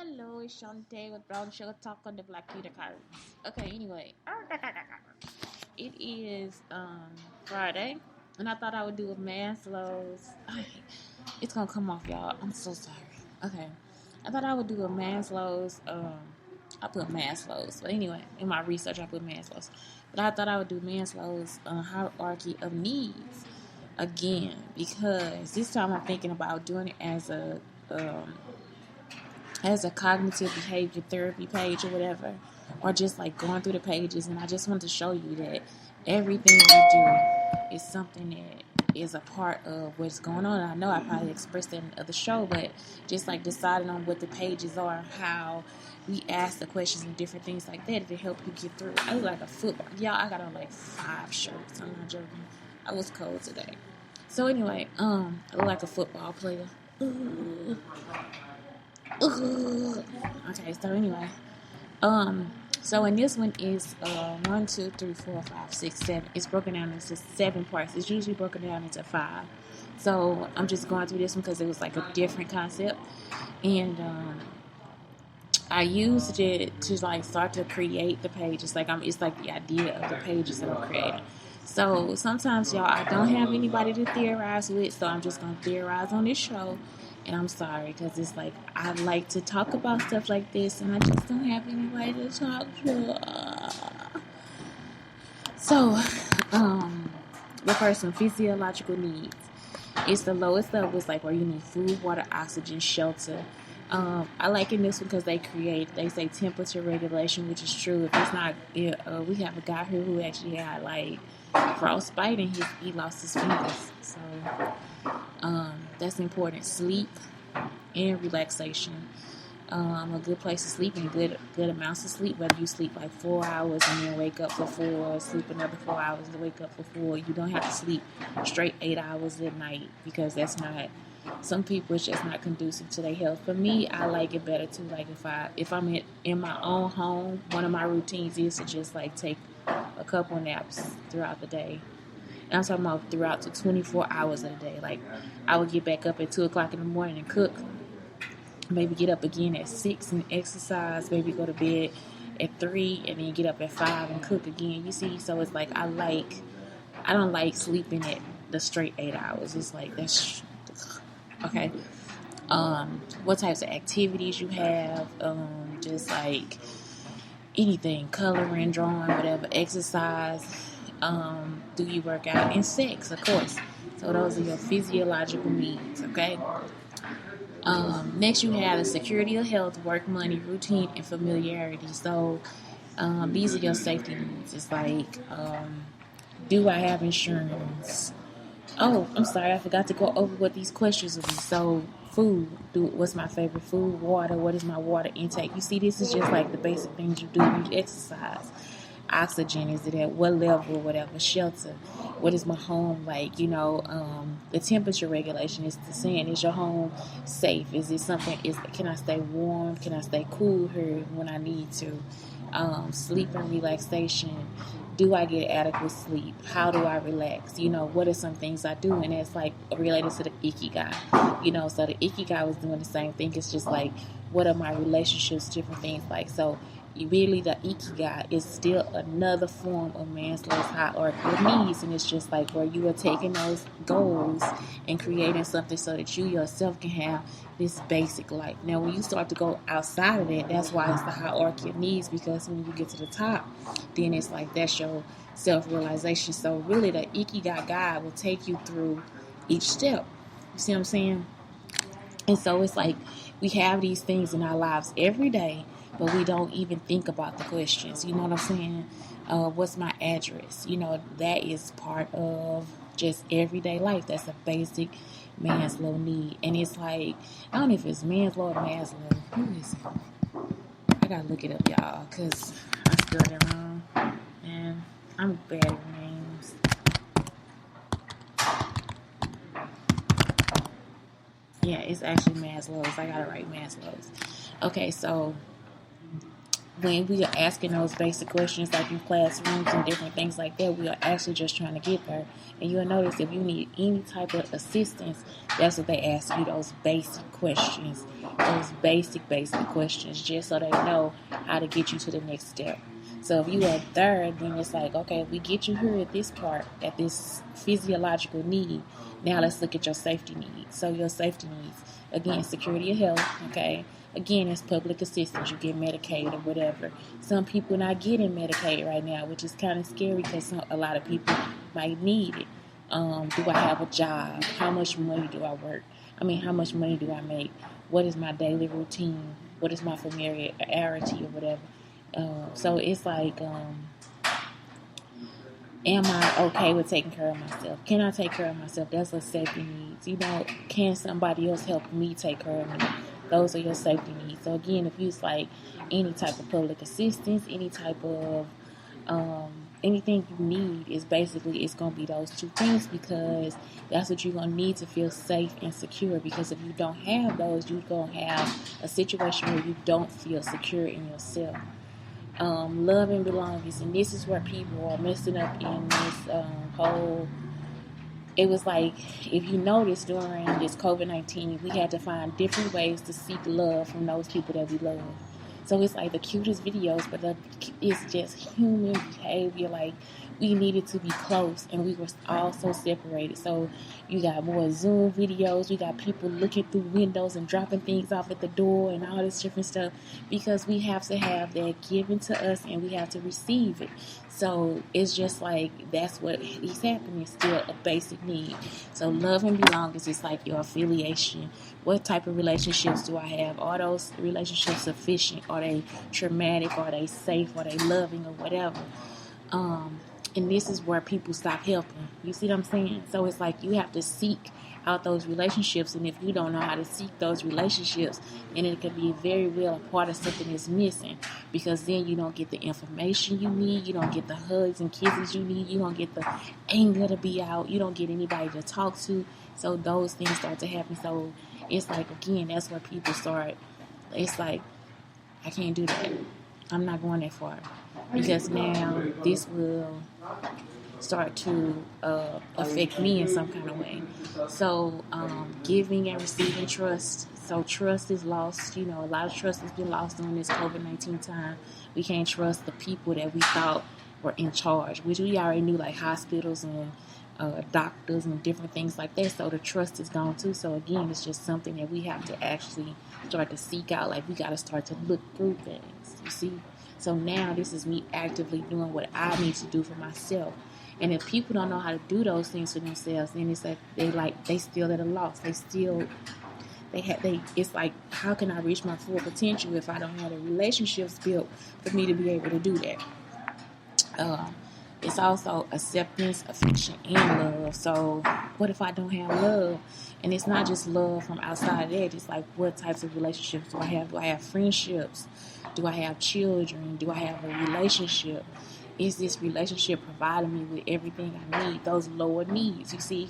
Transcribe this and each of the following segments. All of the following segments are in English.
Hello, it's Shantae with Brown Sugar Talk on the Black Unicorns. Okay, anyway, it is Friday, and I thought I would do a Maslow's. It's gonna come off, y'all. I'm so sorry. Okay, I thought I would do a Maslow's. I put Maslow's, but anyway, in my research I put Maslow's. But I thought I would do Maslow's hierarchy of needs again because this time I'm thinking about doing it um, as a cognitive behavior therapy page or whatever, or just like going through the pages. And I just want to show you that everything we do is something that is a part of what's going on. And I know I probably expressed that in the other show, but just like deciding on what the pages are, how we ask the questions and different things like that to help you get through. I look like a football. Y'all, I got on like 5 shirts. I'm not joking. I was cold today. So anyway, I look like a football player. Okay, so anyway, so in this one is 1, 2, 3, 4, 5, 6, 7. It's broken down into 7 parts. It's usually broken down into 5. So I'm just going through this one because it was like a different concept, and I used it to like start to create the pages. It's like the idea of the pages that I'm creating. So sometimes, y'all, I don't have anybody to theorize with, so I'm just gonna theorize on this show. And I'm sorry, because it's like I like to talk about stuff like this, and I just don't have anybody to talk to. So, the first one, physiological needs. It's the lowest level. It's like where you need food, water, oxygen, shelter. I like in this one because they say temperature regulation, which is true. If it's not, we have a guy here who actually had like frostbite and he lost his fingers. So, that's important. Sleep and relaxation. A good place to sleep and good amounts of sleep. Whether you sleep like 4 hours and then wake up for 4, sleep another 4 hours and wake up for 4. You don't have to sleep straight 8 hours at night because that's not. Some people it's just not conducive to their health. For me, I like it better too. Like if I'm in my own home, one of my routines is to just like take a couple naps throughout the day. And I'm talking about throughout the 24 hours of the day. Like I would get back up at 2 o'clock in the morning and cook. Maybe get up again at 6 and exercise. Maybe go to bed at 3 and then get up at 5 and cook again. You see, so it's like I don't like sleeping at the straight 8 hours. It's like that's okay. What types of activities you have? Just like anything, coloring, drawing, whatever, exercise. Do you work out? And sex, of course. So those are your physiological needs, okay? Next you have the security of health, work, money, routine, and familiarity. So these are your safety needs. It's like, do I have insurance? Oh, I'm sorry, I forgot to go over what these questions will be. So, food. What's my favorite food? Water. What is my water intake? You see, this is just like the basic things you do when you exercise. Oxygen, is it at what level, whatever. Shelter. What is my home like? The temperature regulation is the saying, is your home safe? Is it something, can I stay warm? Can I stay cool here when I need to? Sleep and relaxation. Do I get adequate sleep? How do I relax? What are some things I do? And it's like related to the Ikigai. So the Ikigai was doing the same thing. It's just like, what are my relationships, different things like. So really the Ikigai is still another form of Maslow's hierarchy of needs, and it's just like where you are taking those goals and creating something so that you yourself can have this basic life. Now when you start to go outside of that, that's why it's the hierarchy of needs, because when you get to the top, then it's like that's your self-realization. So really the Ikigai guide will take you through each step. You see what I'm saying? And so it's like we have these things in our lives every day, but we don't even think about the questions. You know what I'm saying? What's my address? That is part of just everyday life. That's a basic Maslow need. And it's like, I don't know if it's Maslow or Maslow. Who is it? I gotta look it up, y'all, because I spelled it wrong. And I'm bad at names. Yeah, it's actually Maslow's. I gotta write Maslow's. Okay, so when we are asking those basic questions, like in classrooms and different things like that, we are actually just trying to get there. And you'll notice if you need any type of assistance, that's what they ask you, those basic questions, those basic questions, just so they know how to get you to the next step. So if you are there, then it's like, okay, we get you here at this part, at this physiological need. Now let's look at your safety needs. So your safety needs, again, security of health, okay? Again, it's public assistance. You get Medicaid or whatever. Some people not getting Medicaid right now, which is kind of scary because a lot of people might need it. Do I have a job? How much money do I work? How much money do I make? What is my daily routine? What is my familiarity or whatever? So it's like, am I okay with taking care of myself? Can I take care of myself? That's what safety needs. Can somebody else help me take care of me? Those are your safety needs. So again, if it's like any type of public assistance, any type of anything you need, is basically it's gonna be those two things, because that's what you're gonna need to feel safe and secure. Because if you don't have those, you're gonna have a situation where you don't feel secure in yourself. Love and belongings, and this is where people are messing up in this whole. It was like, if you notice, during this COVID-19, we had to find different ways to seek love from those people that we love. So it's like the cutest videos, but it's just human behavior. Like, we needed to be close, and we were all so separated. So you got more Zoom videos. We got people looking through windows and dropping things off at the door and all this different stuff, because we have to have that given to us, and we have to receive it. So it's just like, that's what is happening. It's still a basic need. So love and belongings is like your affiliation. What type of relationships do I have? Are those relationships sufficient? Are they traumatic? Are they safe? Are they loving or whatever? And this is where people stop helping. You see what I'm saying? So it's like you have to seek out those relationships, and if you don't know how to seek those relationships, then it could be very well a part of something is missing, because then you don't get the information you need, you don't get the hugs and kisses you need, you don't get the anger to be out, you don't get anybody to talk to. So those things start to happen. So it's like, again, that's where people start. It's like, I can't do that. I'm not going that far, because now this will start to affect me in some kind of way. So giving and receiving trust. So trust is lost. A lot of trust has been lost during this COVID-19 time. We can't trust the people that we thought were in charge, which we already knew, like hospitals and doctors and different things like that. So the trust is gone too. So again, it's just something that we have to actually start to seek out. Like, we got to start to look through things, you see. So now this is me actively doing what I need to do for myself. And if people don't know how to do those things for themselves, then it's like they still at a loss. It's like, how can I reach my full potential if I don't have the relationships built for me to be able to do that? It's also acceptance, affection, and love. So what if I don't have love? And it's not just love from outside of that. It's like, what types of relationships do I have? Do I have friendships? Do I have children? Do I have a relationship? Is this relationship providing me with everything I need? Those lower needs, you see?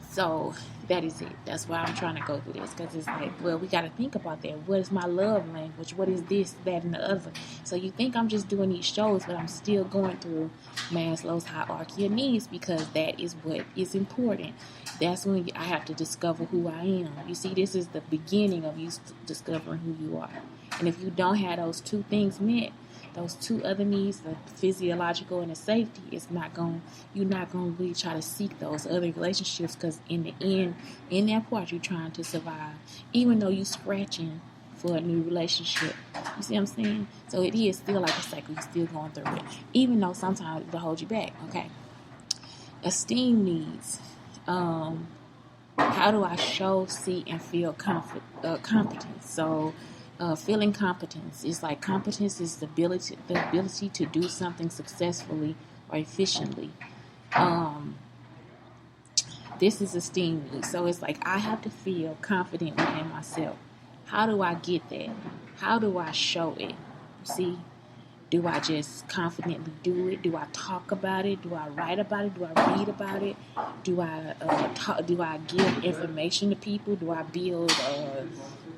So that is it. That's why I'm trying to go through this, because it's like, well, we got to think about that. What is my love language? What is this, that, and the other? So you think I'm just doing these shows, but I'm still going through Maslow's hierarchy of needs, because that is what is important. That's when I have to discover who I am. You see, this is the beginning of you discovering who you are. And if you don't have those two things met, those two other needs, the physiological and the safety, you're not going to really try to seek those other relationships, because in the end, in that part, you're trying to survive, even though you're scratching for a new relationship. You see what I'm saying? So it is still like a cycle. You're still going through it, even though sometimes it'll hold you back. Okay. Esteem needs. How do I show, see, and feel competence? So feeling competence is like, competence is the ability to do something successfully or efficiently. This is esteem needs. So it's like, I have to feel confident within myself. How do I get that? How do I show it? See, Do I just confidently do it? Do I talk about it? Do I write about it? Do I read about it? Do I talk? Do I give information to people? Do I build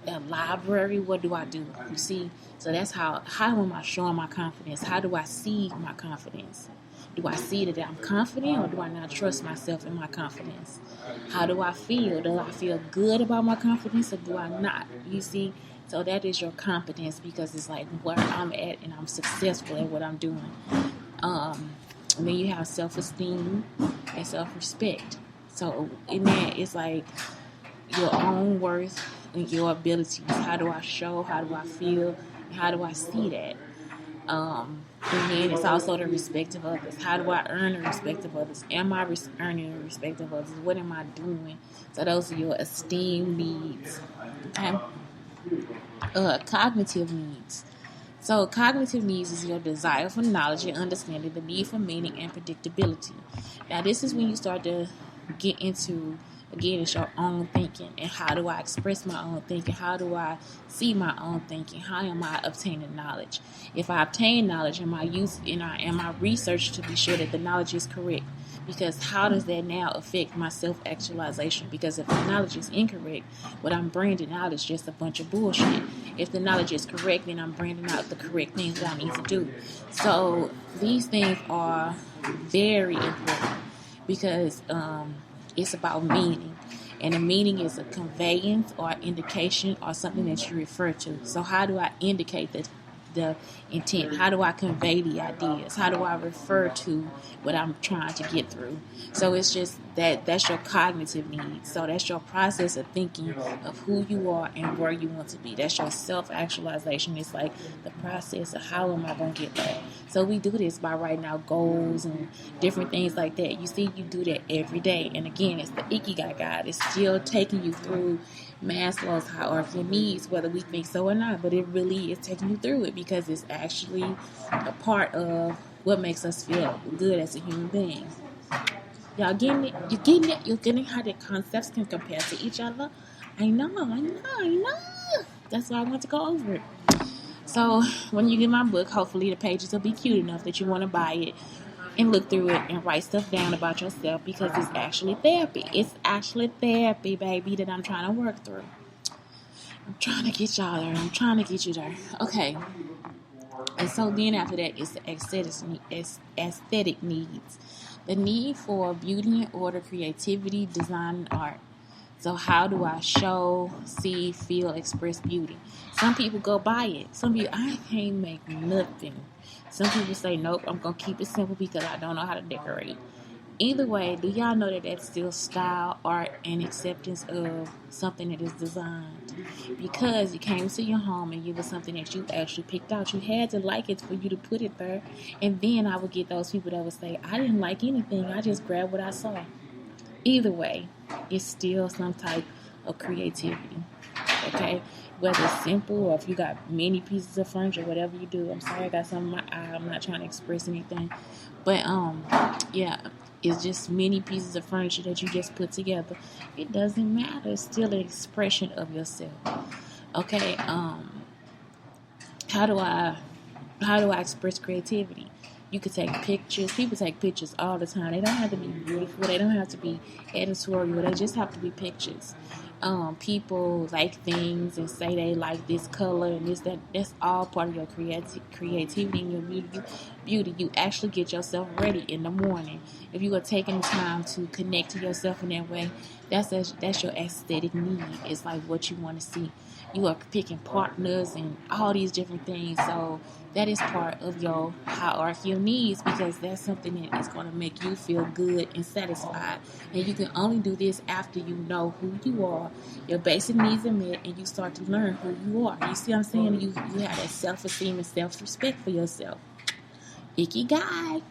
a library? What do I do? You see, so that's how am I showing my confidence? How do I see my confidence? Do I see that I'm confident, or do I not trust myself in my confidence? How do I feel? Do I feel good about my confidence, or do I not? You see, so that is your confidence, because it's like where I'm at and I'm successful at what I'm doing. And then you have self-esteem and self-respect. So in that, it's like your own worth and your abilities. How do I show? How do I feel? How do I see that? And then it's also the respect of others. How do I earn the respect of others? Am I earning the respect of others? What am I doing? So those are your esteem needs. Okay. Cognitive needs. So cognitive needs is your desire for knowledge and understanding, the need for meaning and predictability. Now this is when you start to get into, again, it's your own thinking. And how do I express my own thinking? How do I see my own thinking? How am I obtaining knowledge? If I obtain knowledge, am I research to be sure that the knowledge is correct? Because how does that now affect my self-actualization? Because if the knowledge is incorrect, what I'm branding out is just a bunch of bullshit. If the knowledge is correct, then I'm branding out the correct things that I need to do. So these things are very important, because it's about meaning. And the meaning is a conveyance or indication or something that you refer to. So how do I indicate the intent? How do I convey the ideas? How do I refer to what I'm trying to get through? So it's just that's your cognitive needs. So that's your process of thinking of who you are and where you want to be. That's your self-actualization. It's like the process of how am I going to get there. So we do this by writing out goals and different things like that. You see, you do that every day. And again, it's the Ikigai guide. It's still taking you through Maslow's hierarchy of needs, whether we think so or not, but it really is taking you through it, because it's actually a part of what makes us feel good as a human being. Y'all getting it? You getting it? You're getting how the concepts can compare to each other? I know. That's why I want to go over it. So when you get my book, hopefully the pages will be cute enough that you want to buy it and look through it and write stuff down about yourself, because it's actually therapy. It's actually therapy, baby, that I'm trying to work through. I'm trying to get y'all there. I'm trying to get you there. Okay. And so then after that, it's the aesthetic needs. The need for beauty and order, creativity, design, and art. So how do I show, see, feel, express beauty? Some people go buy it. Some people, I can't make nothing. Some people say, nope, I'm going to keep it simple because I don't know how to decorate. Either way, do y'all know that that's still style, art, and acceptance of something that is designed? Because it came to your home and it was something that you actually picked out. You had to like it for you to put it there. And then I would get those people that would say, I didn't like anything. I just grabbed what I saw. Either way, it's still some type of creativity. Okay? Whether it's simple or if you got many pieces of furniture, whatever you do. I'm sorry I got some in my eye. I'm not trying to express anything. But, yeah. It's just many pieces of furniture that you just put together. It doesn't matter. It's still an expression of yourself. Okay. How do I express creativity? You could take pictures. People take pictures all the time. They don't have to be beautiful. They don't have to be editorial. They just have to be pictures. People like things and say they like this color and this, that. That's all part of your creativity and your beauty. You actually get yourself ready in the morning. If you are taking the time to connect to yourself in that way, that's your aesthetic need. It's like what you want to see. You are picking partners and all these different things. So that is part of your hierarchy of needs, because that's something that is going to make you feel good and satisfied. And you can only do this after you know who you are, your basic needs are met, and you start to learn who you are. You see what I'm saying? You have that self-esteem and self-respect for yourself. Ikigai.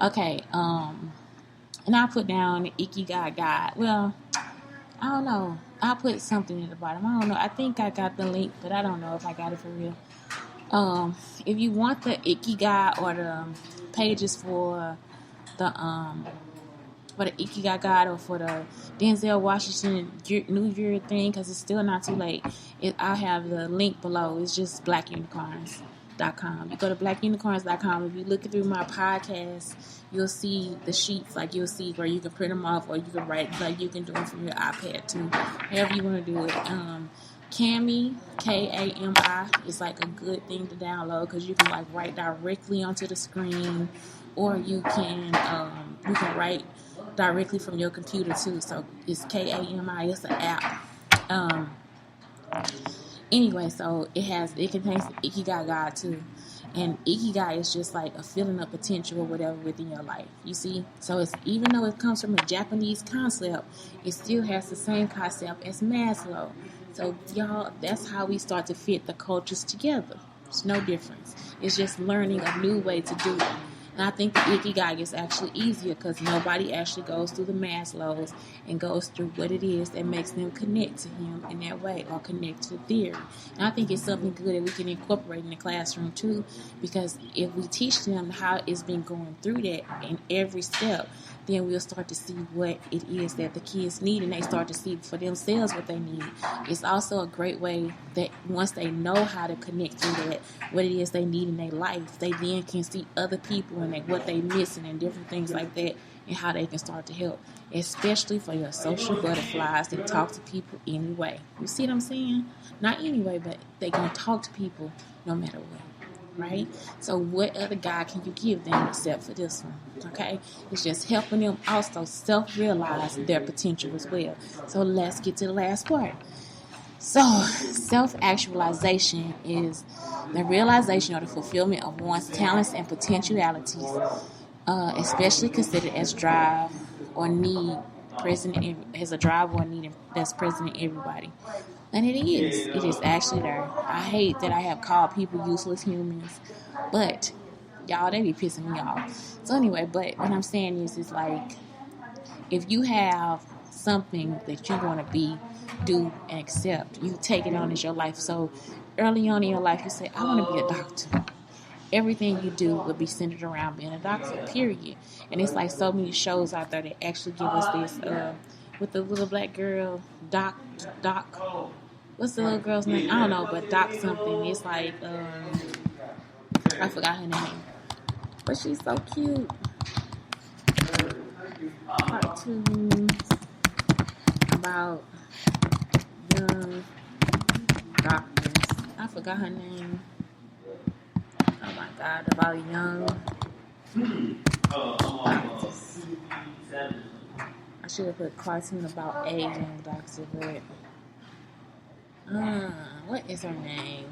Okay, and I'll put down the Ikigai guide. Well, I don't know. I'll put something at the bottom. I don't know. I think I got the link, but I don't know if I got it for real. If you want the Ikigai or the pages for the Ikigai guide or for the Denzel Washington New Year thing, because it's still not too late, I'll have the link below. It's just black unicorns. You go to blackunicorns.com. If you look through my podcast, you'll see the sheets. Like, you'll see where you can print them off, or you can write, like, you can do them from your iPad too. However you want to do it. Kami, Kami, is like a good thing to download, because you can like write directly onto the screen, or you can write directly from your computer too. So it's Kami. It's an app. Anyway, so it contains the Ikigai guide too. And Ikigai is just like a feeling of potential or whatever within your life. You see? So it's, even though it comes from a Japanese concept, it still has the same concept as Maslow. So y'all, that's how we start to fit the cultures together. It's no difference. It's just learning a new way to do it. And I think the Ikigai is actually easier, because nobody actually goes through the Maslows and goes through what it is that makes them connect to him in that way, or connect to the theory. And I think it's something good that we can incorporate in the classroom too, because if we teach them how it's been going through that in every step, then we'll start to see what it is that the kids need, and they start to see for themselves what they need. It's also a great way that once they know how to connect through that, what it is they need in their life, they then can see other people and what they missing and different things like that, and how they can start to help, especially for your social butterflies that talk to people anyway. You see what I'm saying? Not anyway, but they gonna talk to people no matter what. Right? So what other guide can you give them except for this one? Okay? It's just helping them also self-realize their potential as well. So let's get to the last part. So self-actualization is the realization or the fulfillment of one's talents and potentialities, especially considered as drive or need present as a drive or need that's present in everybody. And it is actually there. I hate that I have called people useless humans, but y'all, they be pissing me off. So anyway, but what I'm saying is like, if you have something that you want to be, do, and accept, you take it on as your life. So early on in your life, you say, I want to be a doctor. Everything you do will be centered around being a doctor, period. And it's like so many shows out there that actually give us this, with the little black girl, Doc, what's the little girl's name? I don't know, but Doc something. It's like, I forgot her name, but she's so cute. Cartoons about young doctors. I forgot her name. Oh my God, about young doctors. I should have put cartoon about a young doctor, but what is her name?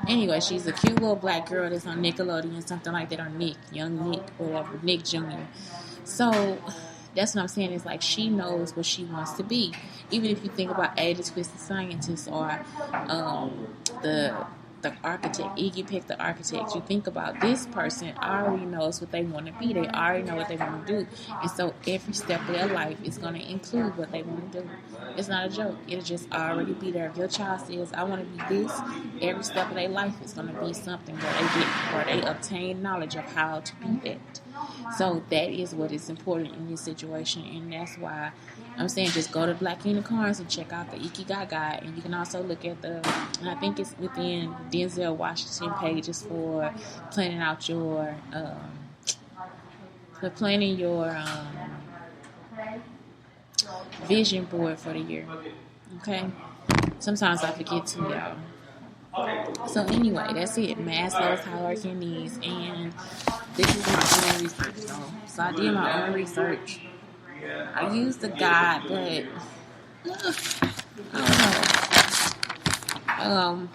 Anyway, she's a cute little black girl that's on Nickelodeon, something like that, or Young Nick, whatever, Nick Jr. So that's what I'm saying. Is like, she knows what she wants to be. Even if you think about the Twisted Scientist, or the architect, Iggy Peck, the architect, you think about this person already knows what they want to be. They already know what they want to do. And so every step of their life is going to include what they want to do. It's not a joke. It'll just already be there. If your child says, I want to be this, every step of their life is going to be something where they obtain knowledge of how to be that. So that is what is important in this situation. And that's why I'm saying, just go to Black Unicorns and check out the Ikigai guide. And you can also look at I think it's within Denzel Washington pages for planning out your, vision board for the year. Okay? Sometimes I forget to, y'all. So anyway, that's it. Maslow's hierarchy of needs. And this is my own research, though. So I did my own research. I used the guide, but I don't know.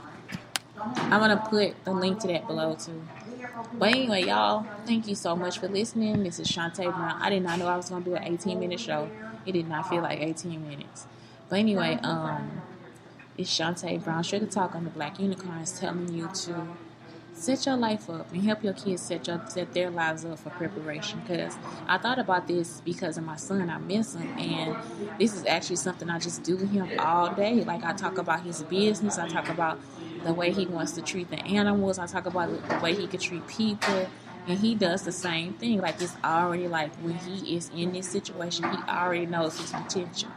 I'm going to put the link to that below, too. But anyway, y'all, thank you so much for listening. This is Shantae Brown. I did not know I was going to do an 18-minute show. It did not feel like 18 minutes. But anyway, it's Shantae Brown, Sugar Talk on the Black Unicorns, telling you to set your life up and help your kids set their lives up for preparation. Because I thought about this because of my son. I miss him, and this is actually something I just do with him all day. Like, I talk about his business. I talk about the way he wants to treat the animals. I talk about the way he could treat people. And he does the same thing. Like, it's already like when he is in this situation, he already knows his potential.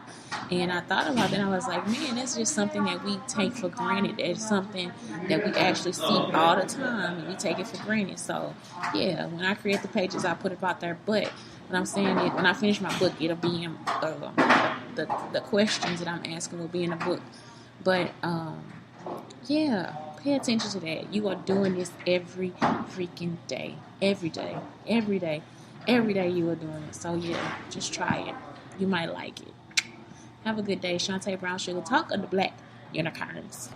And I thought about that. I was like, man, that's just something that we take for granted. It's something that we actually see all the time, and we take it for granted. So, yeah, when I create the pages, I put it out there. But when I'm saying it, when I finish my book, it'll be in the questions that I'm asking will be in the book. But yeah, pay attention to that. You are doing this every freaking day. Every day. Every day. Every day you are doing it. So yeah, just try it. You might like it. Have a good day. Shantae Brown Sugar Talk of the Black Unicorns.